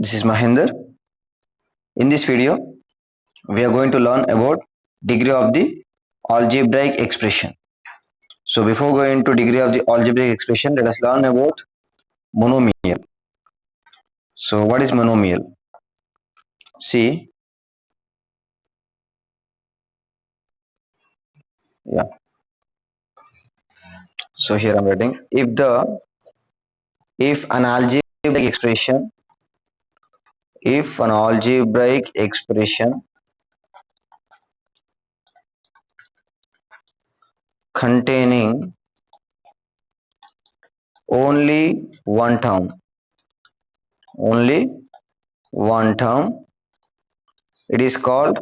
This is Mahinder. In this video, we are going to learn about degree of the algebraic expression. So before going to degree of the algebraic expression, let us learn about monomial. So what is monomial? See, yeah. So here I'm writing if an algebraic expression containing only one term, it is called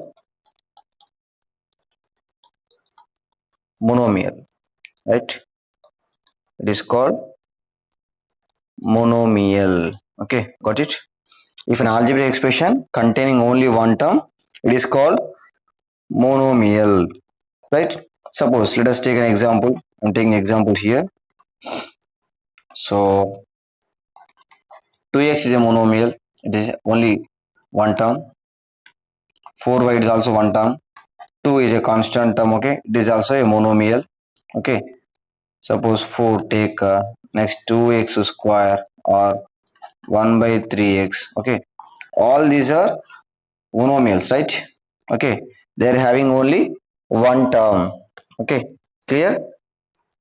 monomial, right? It is called monomial. Okay, got it? If an algebraic expression containing only one term, it is called monomial, right? Suppose let us take an example. I'm taking an example here. So 2x is a monomial. It is only one term. 4y is also one term. 2 is a constant term. Okay, it is also a monomial. Okay, suppose 4 take next 2x square or 1 by 3x. Okay, all these are monomials, right? Okay, they are having only one term. Okay, clear?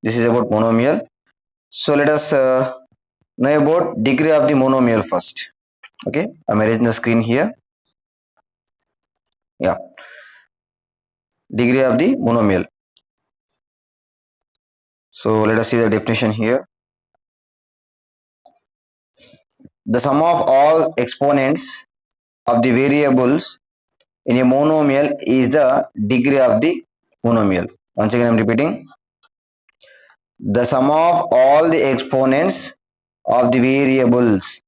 This is about monomial. So let us know about degree of the monomial first. Okay, I'm erasing the screen here. Yeah, degree of the monomial. So let us see the definition here. The sum of all exponents of the variables in a monomial is the degree of the monomial. Once again, I'm repeating. The sum of all the exponents of the variables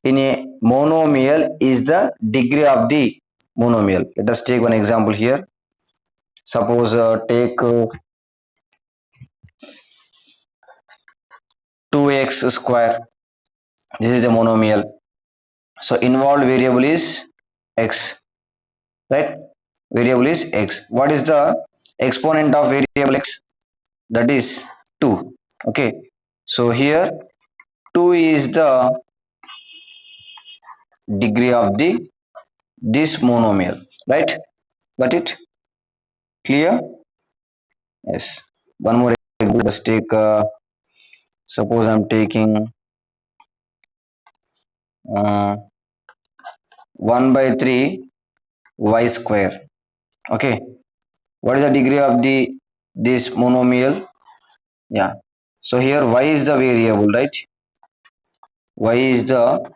in a monomial is the degree of the monomial. Let us take one example here. Suppose take 2x square. This is a monomial. So involved variable is x, right? Variable is x. What is the exponent of variable x? That is 2. Okay. So here 2 is the degree of this monomial, right? Got it? Clear? Yes. One more example. Let's take suppose I'm taking 1 by 3 y square. Okay, what is the degree of this monomial? Yeah, so here y is the variable, right? Y is the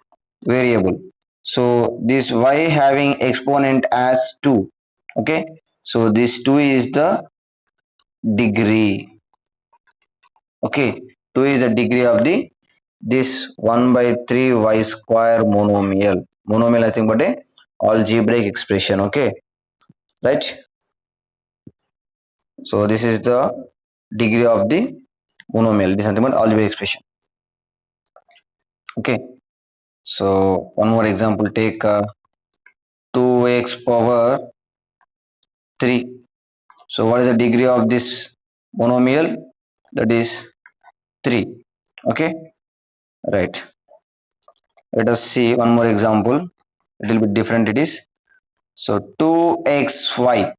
variable, so this y having exponent as 2. Okay, so this 2 is the degree. Okay, 2 is the degree of this 1 by 3 y square monomial nothing but a algebraic expression. Okay, right? So this is the degree of the monomial. This is nothing but algebraic expression. Okay, so one more example, take 2x power 3. So what is the degree of this monomial? That is 3. Okay, right. Let us see one more example. A little bit different it is. So 2xy.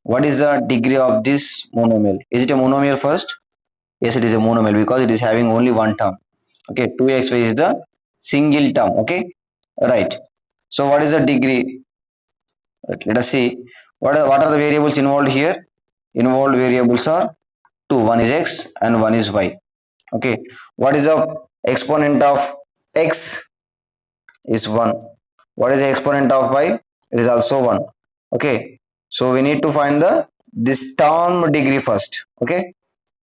What is the degree of this monomial? Is it a monomial first? Yes, it is a monomial because it is having only one term. Okay, 2xy is the single term. Okay, right. So what is the degree? Right, let us see what are the variables involved here. Involved variables are 2. One is x and one is y. Okay, what is the exponent of x? Is 1. What is the exponent of y? It is also 1. Okay, so we need to find this term degree first. Okay,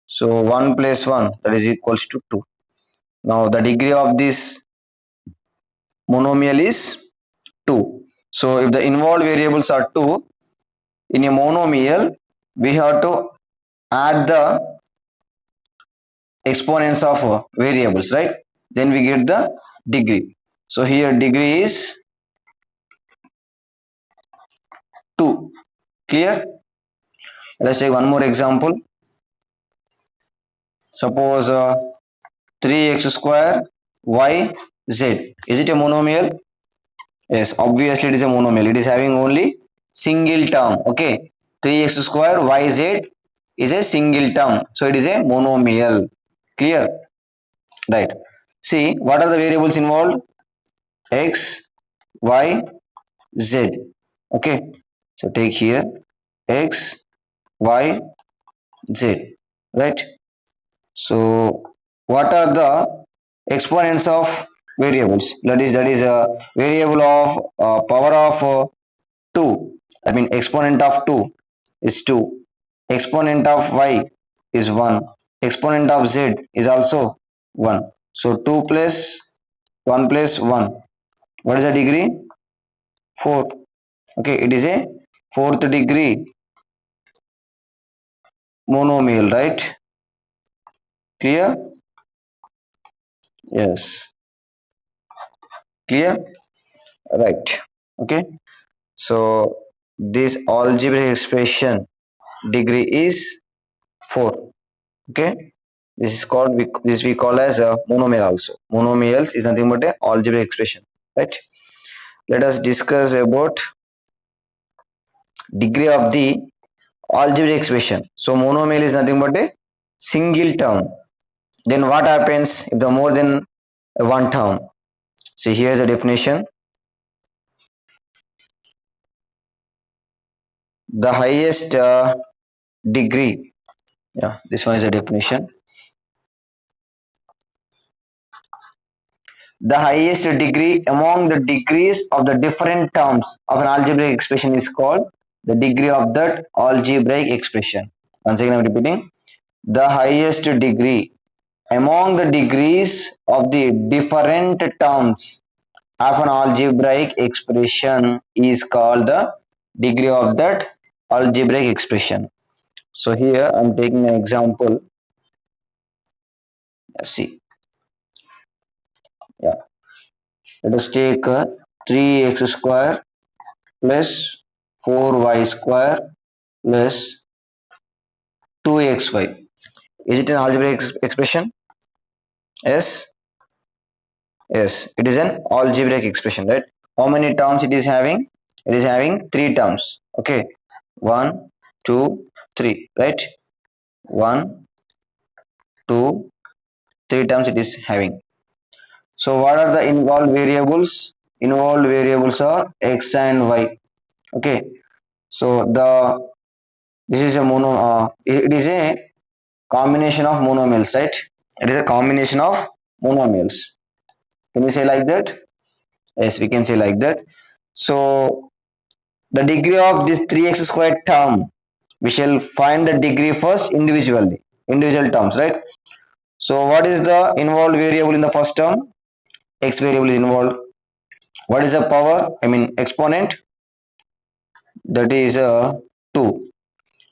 so 1 plus 1, that is equals to 2. Now the degree of this monomial is 2. So if the involved variables are 2 in a monomial, we have to add the exponents of variables, right? Then we get the degree. So here degree is 2. Clear? Let's take one more example. Suppose 3x square y z. Is it a monomial? Yes, obviously it is a monomial. It is having only single term. Okay, 3x square yz is a single term. So it is a monomial. Clear? Right. See, what are the variables involved? X, y, z. Okay. So take here x, y, z. Right. So what are the exponents of variables? That is a variable of power of 2. I mean exponent of 2 is 2. Exponent of y is 1. Exponent of z is also 1. So 2 plus 1 plus 1. What is the degree? 4. Okay, it is a fourth degree monomial, right? Clear? Yes. Clear? Right. Okay. So this algebraic expression degree is 4. Okay. This is called this we call as a monomial also. Monomials is nothing but a algebraic expression. Right. Let us discuss about degree of the algebraic expression. So monomial is nothing but a single term. Then what happens if the more than one term? See here is a definition. The highest degree. Yeah, this one is a definition. The highest degree among the degrees of the different terms of an algebraic expression is called the degree of that algebraic expression. Once again, I'm repeating. The highest degree among the degrees of the different terms of an algebraic expression is called the degree of that algebraic expression. So here I'm taking an example. Let's see. Yeah. Let us take 3x square plus 4y square plus 2xy. Is it an algebraic expression? Yes. Yes. It is an algebraic expression, right? How many terms it is having? It is having 3 terms. Okay. 1, 2, 3. Right? 1, 2, 3 terms it is having. So what are the involved variables? Involved variables are x and y. Okay. So this is a it is a combination of monomials, right? It is a combination of monomials. Can we say like that? Yes, we can say like that. So the degree of this 3x squared term, we shall find the degree first individually, individual terms, right? So what is the involved variable in the first term? X variable is involved. What is the power? I mean exponent. That is 2.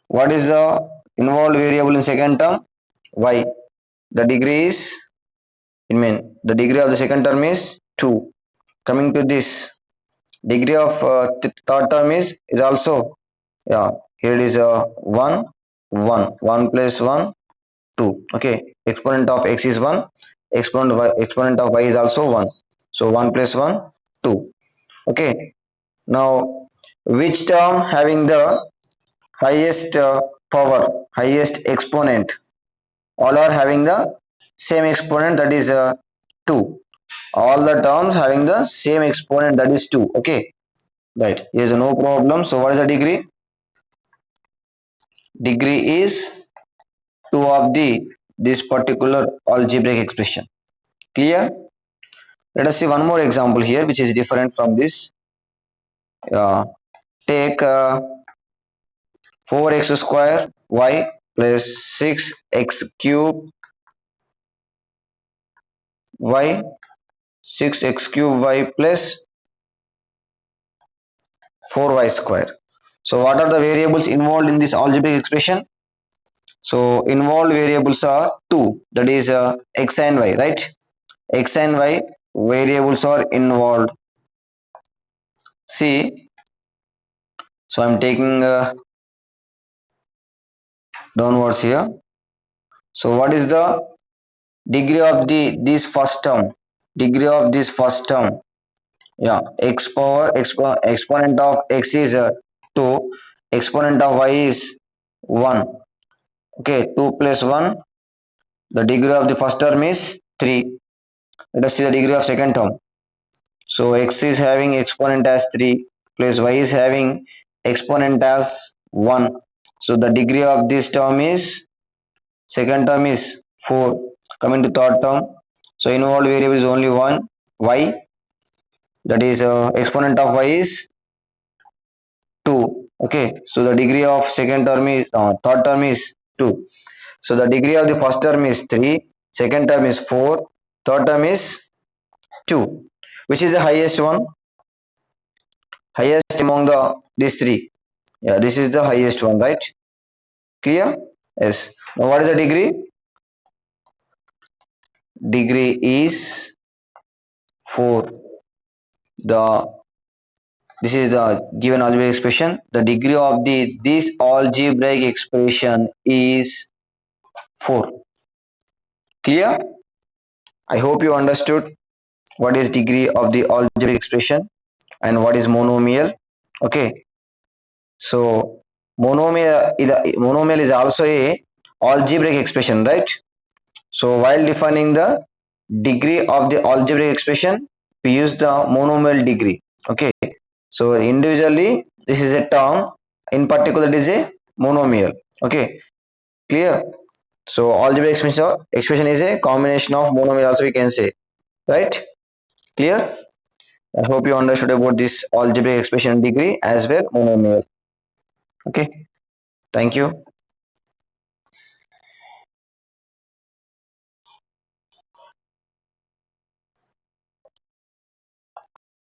What is the involved variable in second term? Y. The degree is, I mean, the degree of the second term is 2. Coming to this, degree of third term is also, yeah, here it is 1, 1. 1 plus 1, 2. Okay, exponent of x is 1. Exponent of y is also 1. So 1 plus 1, 2. Okay, now which term having the highest power, highest exponent? All are having the same exponent, that is 2. All the terms having the same exponent, that is 2. Okay, right, here is no problem. So what is the degree? Degree is 2 of the this particular algebraic expression. Clear? Let us see one more example here which is different from this. Take 4x square y plus 6x cube y, 6x cube y plus 4y square. So what are the variables involved in this algebraic expression? So involved variables are 2, that is x and y, right? X and y. variables are involved. See, so I'm taking downwards here. So what is the degree of this first term? Degree of this first term. Yeah, x power exponent of x is 2, exponent of y is 1. Okay, 2 plus 1, the degree of the first term is 3. Let us see the degree of second term. So x is having exponent as 3 plus y is having exponent as 1. So the degree of this term is, second term is 4. Coming to third term, so involved variable is only one, y, that is exponent of y is 2. Okay, so the degree of second term is third term is 2. So the degree of the first term is 3, second term is 4, third term is 2. Which is the highest one? Highest among these three. Yeah, this is the highest one, right? Clear? Yes. Now what is the degree? Degree is 4. The This is the given algebraic expression. The degree of this algebraic expression is 4. Clear? I hope you understood what is degree of the algebraic expression and what is monomial. Okay. So monomial is also a algebraic expression, right? So while defining the degree of the algebraic expression, we use the monomial degree. Okay. So individually, this is a term. In particular, it is a monomial. Okay. Clear? So algebraic expression is a combination of monomial. Also, we can say, right? Clear? I hope you understood about this algebraic expression degree as well monomial. Okay. Thank you.